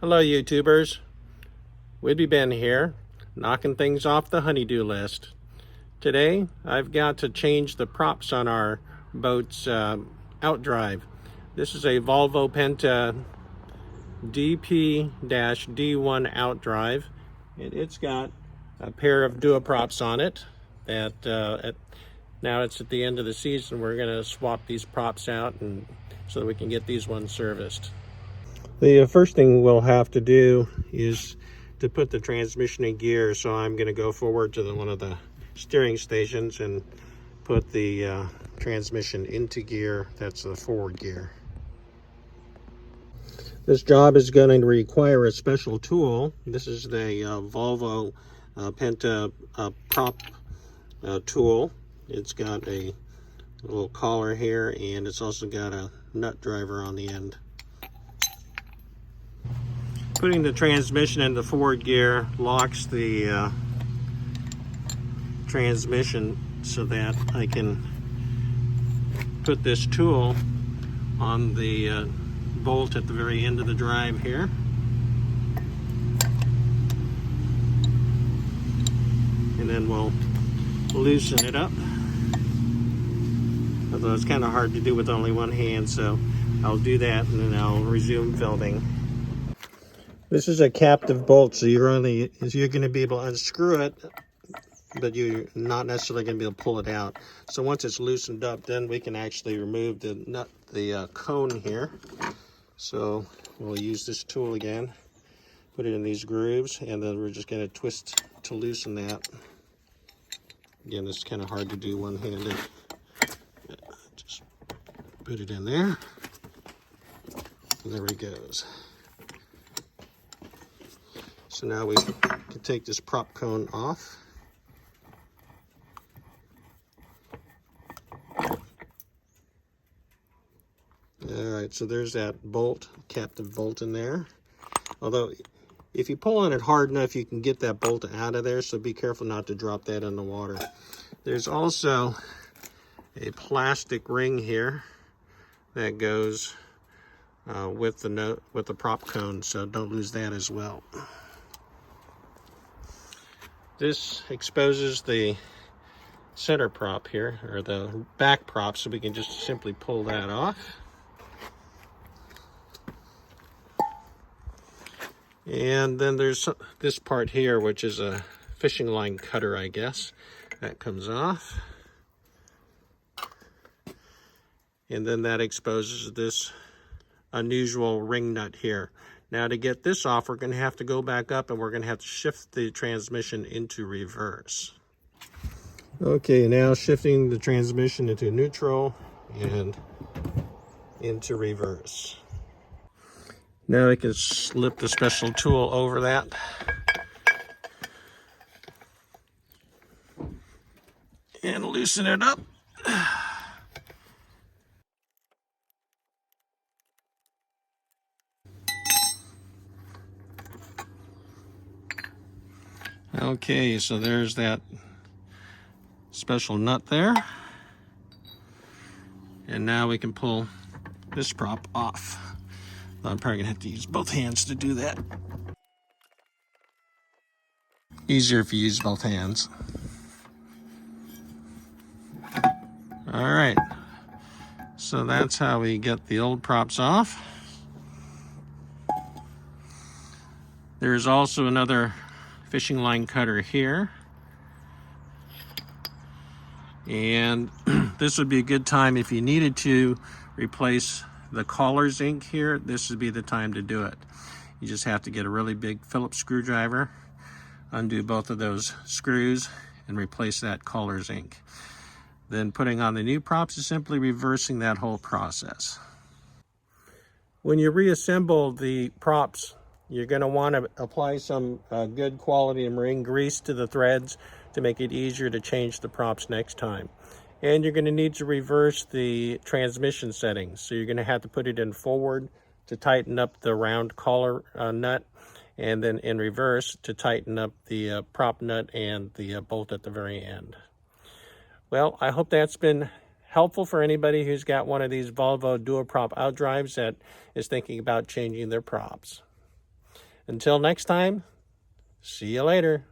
Hello YouTubers, Whidbey Ben here, knocking things off the honeydew list. Today I've got to change the props on our boat's outdrive. This is a Volvo Penta DP-D1 outdrive, and it's got a pair of DuoProps on it that now it's at the end of the season. We're going to swap these props out and so that we can get these ones serviced. The first thing we'll have to do is to put the transmission in gear, so I'm going to go forward to one of the steering stations and put the transmission into gear. That's the forward gear. This job is going to require a special tool. This is the Volvo Penta DuoProp tool. It's got a little collar here, and it's also got a nut driver on the end. Putting the transmission into forward gear locks the transmission so that I can put this tool on the bolt at the very end of the drive here. And then we'll loosen it up. Although it's kind of hard to do with only one hand, so I'll do that and then I'll resume filming. This is a captive bolt, so you're going to be able to unscrew it, but you're not necessarily going to be able to pull it out. So once it's loosened up, then we can actually remove the cone here. So we'll use this tool again, put it in these grooves, and then we're just going to twist to loosen that. Again, it's kind of hard to do one-handed. Just put it in there, and there it goes. So now we can take this prop cone off. Alright, so there's that bolt, captive bolt in there. Although, if you pull on it hard enough, you can get that bolt out of there, so be careful not to drop that in the water. There's also a plastic ring here that goes with the prop cone, so don't lose that as well. This exposes the center prop here, or the back prop, so we can just simply pull that off. And then there's this part here, which is a fishing line cutter, I guess. That comes off. And then that exposes this unusual ring nut here. Now to get this off, we're going to have to go back up and we're going to have to shift the transmission into reverse. Okay, now shifting the transmission into neutral and into reverse. Now we can slip the special tool over that. And loosen it up. Okay, so there's that special nut there. And now we can pull this prop off. I'm probably gonna have to use both hands to do that. Easier if you use both hands. All right, so that's how we get the old props off. There's also another fishing line cutter here. And this would be a good time if you needed to replace the collar zinc here. This would be the time to do it. You just have to get a really big Phillips screwdriver, undo both of those screws, and replace that collar zinc. Then putting on the new props is simply reversing that whole process. When you reassemble the props, you're going to want to apply some good quality marine grease to the threads to make it easier to change the props next time. And you're going to need to reverse the transmission settings. So you're going to have to put it in forward to tighten up the round collar nut, and then in reverse to tighten up the prop nut and the bolt at the very end. Well, I hope that's been helpful for anybody who's got one of these Volvo DuoProp outdrives that is thinking about changing their props. Until next time, see you later.